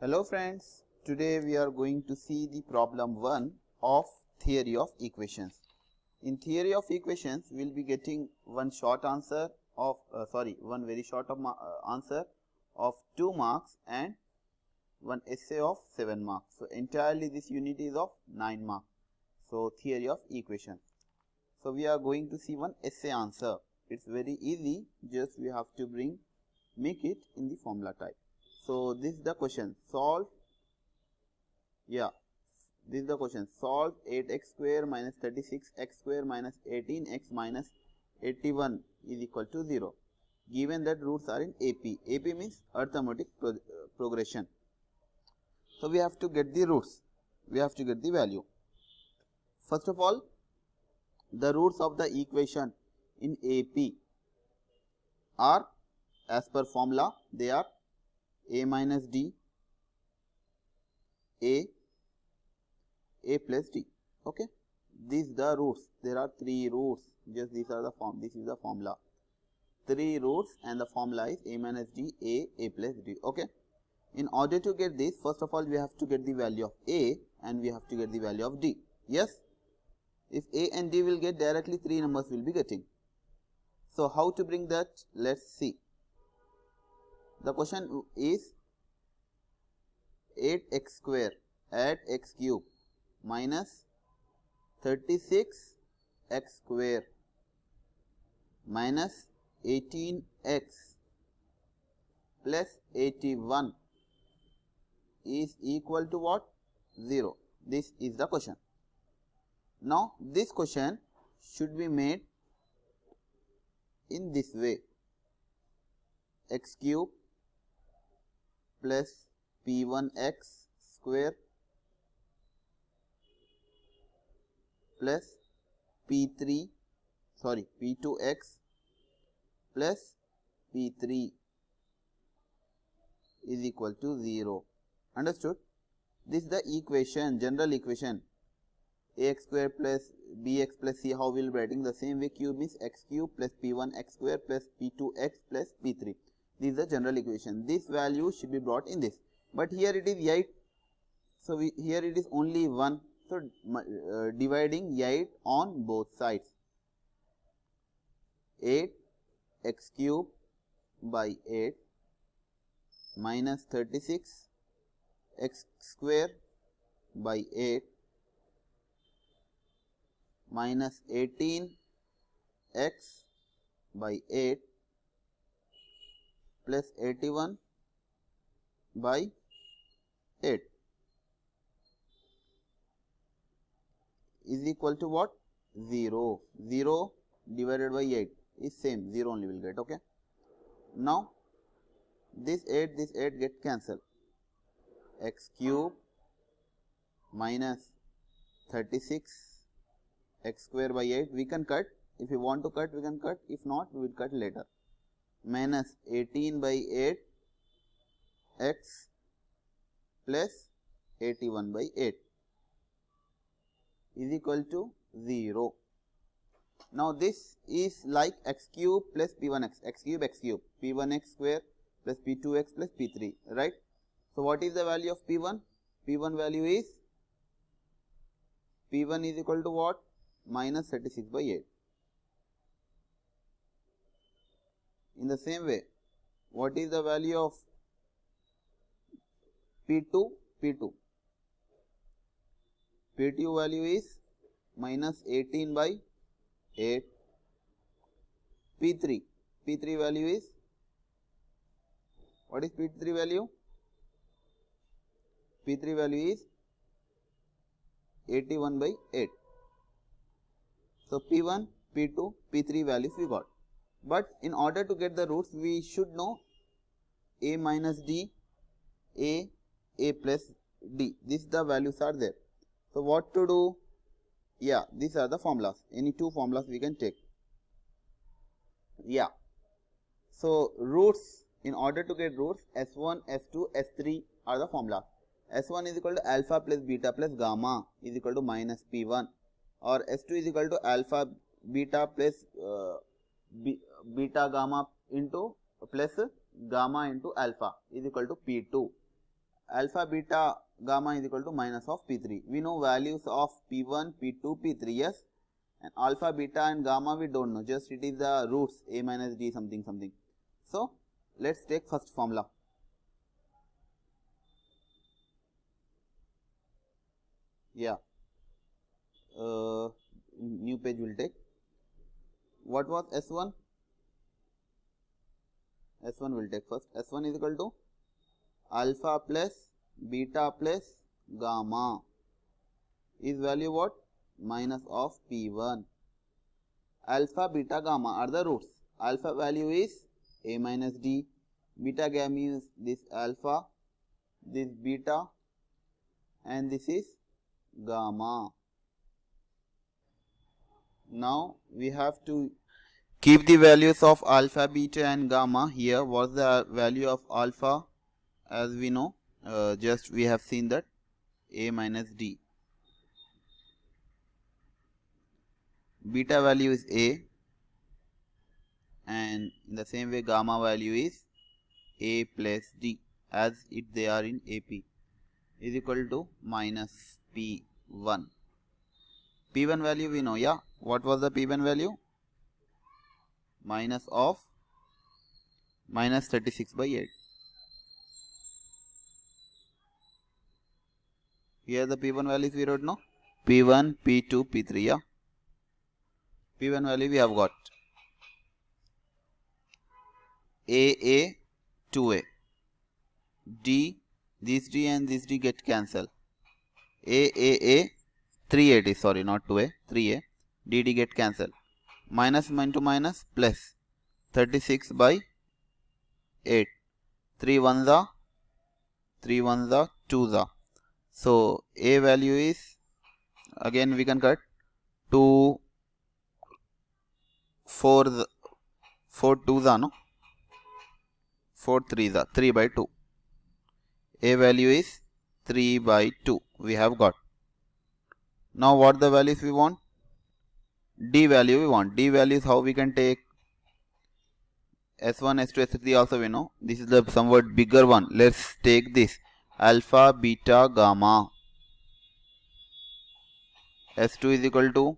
Hello friends, today we are going to see the problem 1 of theory of equations. In theory of equations, we will be getting one short answer of one very short answer of 2 marks and one essay of 7 marks. So entirely this unit is of 9 marks. So theory of equations. So we are going to see one essay answer. It's very easy, just we have to make it in the formula type. So this is the question. Solve 8x square minus 36x square minus 18x minus 81 is equal to 0. Given that roots are in AP. AP means arithmetic progression. So we have to get the roots. We have to get the value. First of all, the roots of the equation in AP are, as per formula, they are a minus d, a plus d. Okay, these the roots. There are 3 roots. Just these are the form. This is the formula. 3 roots and the formula is a minus d, a plus d. Okay. In order to get this, first of all we have to get the value of a and we have to get the value of d. Yes. If a and d will get, directly 3 numbers will be getting. So how to bring that? Let's see. The question is 8x square at x cube minus 36x square minus 18x plus 81 is equal to what? 0. This is the question. Now this question should be made in this way: x cube plus p1x square plus p2x plus p3 is equal to 0. Understood? This is the equation, general equation. Ax square plus bx plus c. How we will be writing? The same way. Cube means x cube plus p1x square plus p2x plus p3. This is the general equation. This value should be brought in this. But here it is 8. So here it is only 1. So dividing 8 on both sides. 8 x cube by 8 minus 36 x square by 8 minus 18 x by 8 plus 81 by 8 is equal to what? 0. 0 divided by 8 is same, 0 only will get. Okay. Now this 8 get cancelled. X cube minus 36 x square by 8 we can cut. If you want to cut, we can cut. If not, we will cut later. Minus 18 by 8 x plus 81 by 8 is equal to 0. Now this is like x cube plus p1x, x cube, p1x square plus p2x plus p3, right? So what is the value of p1? P1 value is, p1 is equal to what? Minus 36 by 8. In the same way, what is the value of p2? P2 value is minus 18 by 8. P3 value is, what is P3 value? P3 value is 81 by 8. So P1, P2, P3 values we got. But in order to get the roots, we should know a minus d, a plus d. These the values are there. So what to do? Yeah, these are the formulas. Any 2 formulas we can take. Yeah. So roots, in order to get roots, S1, S2, S3 are the formulas. S1 is equal to alpha plus beta plus gamma is equal to minus P1, or S2 is equal to alpha beta plus beta gamma into plus gamma into alpha is equal to P2, alpha beta gamma is equal to minus of P3. We know values of P1, P2, P3, yes, and alpha beta and gamma we don't know, just it is the roots A minus D something something. So let's take first formula. Yeah, new page will take. What was S1? S1 will take first. S1 is equal to alpha plus beta plus gamma is value what? Minus of P1. Alpha, beta, gamma are the roots. Alpha value is A minus D. Beta gamma is this alpha, this beta, and this is gamma. Now we have to keep the values of alpha, beta and gamma here. What's the value of alpha? As we know, just we have seen that A minus D. Beta value is A, and in the same way gamma value is A plus D, as they are in AP, is equal to minus P1. P1 value we know, yeah. What was the P1 value? Minus of minus 36 by 8. Here the P1 values we wrote, no? P1, P2, P3, yeah. P1 value we have got A, 2A. D, this D and this D get cancelled. A, 3A, it is, sorry, not 2A, 3A. D get cancelled. Minus into minus plus 36 by 8. 3 1 the, 3 1 the, 2 the. So A value is, again we can cut 2, 4 the, 4 2 the, no? 4 3 the, 3 by 2. A value is 3 by 2 we have got. Now what the values we want? D value we want. D value is how we can take S1, S2, S3 also we know. This is the somewhat bigger one. Let's take this alpha, beta, gamma. S2 is equal to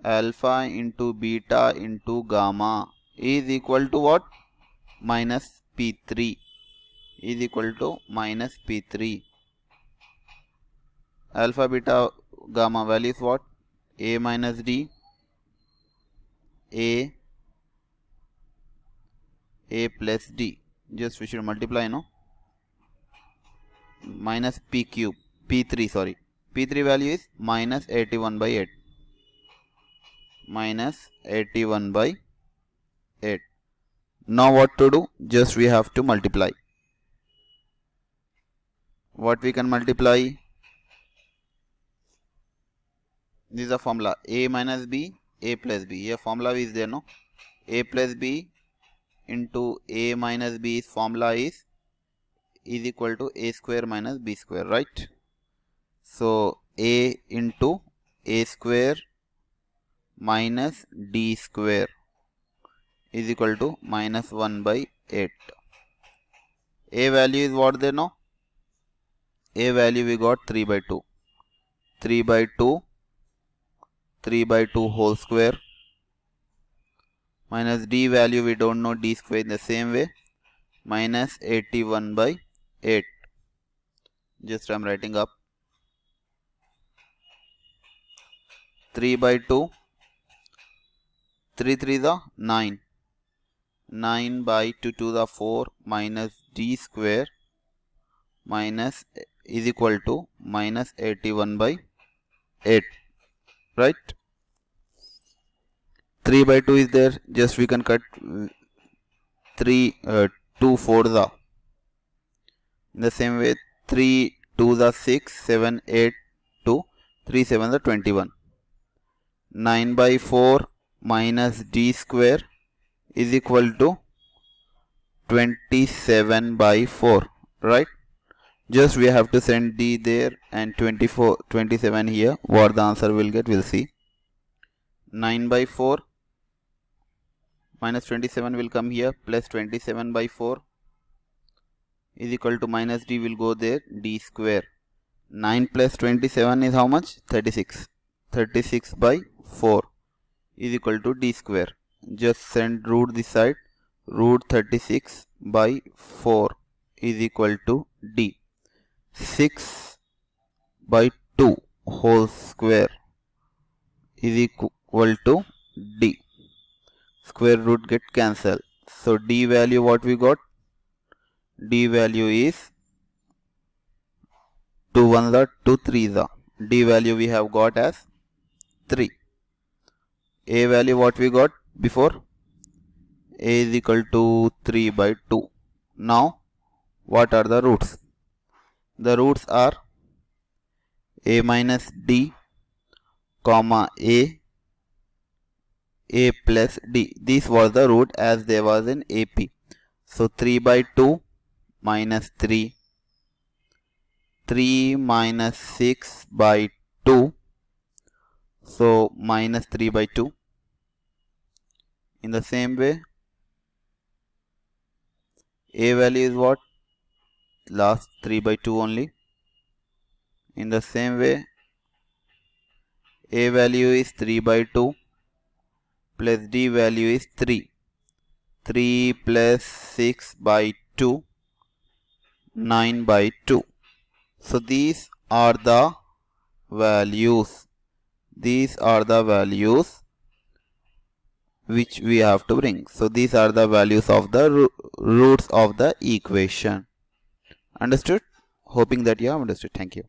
alpha into beta into gamma is equal to what? Minus P3 is equal to minus P3. Alpha, beta, gamma value is what? A minus D, A plus D. Just we should multiply, no? Minus P cube, P3, sorry. P3 value is minus 81 by 8. Minus 81 by 8. Now what to do? Just we have to multiply. What we can multiply? This is a formula. A minus B, A plus B. Here formula is there, no? A plus B into A minus B's formula is equal to A square minus B square, right? So A into A square minus D square is equal to minus 1 by 8. A value is what there, no? A value we got 3 by 2. 3 by 2. 3 by 2 whole square minus D value we don't know, D square in the same way, minus 81 by 8. Just I am writing up 3 by 2, 3 3 the 9, 9 by 2 to the 4 minus D square minus is equal to minus 81 by 8. Right? 3 by 2 is there, just we can cut 2 4 the. In the same way 3 2 the 6, 7 8 2, 3 7 the 21. 9 by 4 minus D square is equal to 27 by 4, right? Just we have to send D there and 27 here. What the answer will get, we'll see. 9 by 4 minus 27 will come here, plus 27 by 4 is equal to minus d will go there, d square. 9 plus 27 is how much? 36. 36 by 4 is equal to d square. Just send root this side. Root 36 by 4 is equal to d. 6 by 2 whole square is equal to d. Square root get cancelled. So d value what we got? D value is 2 1s are 2 3s are. D value we have got as 3. A value what we got before? A is equal to 3 by 2. Now what are the roots? The roots are a minus d comma a plus d. This was the root as there was in AP. So 3 by 2 minus 3. 3 minus 6 by 2. So minus 3 by 2. In the same way, a value is what? Last 3 by 2 only. In the same way, a value is 3 by 2 plus d value is 3. 3 plus 6 by 2, 9 by 2. So these are the values. These are the values which we have to bring. So these are the values of the roots of the equation. Understood? Hoping that you have understood. Thank you.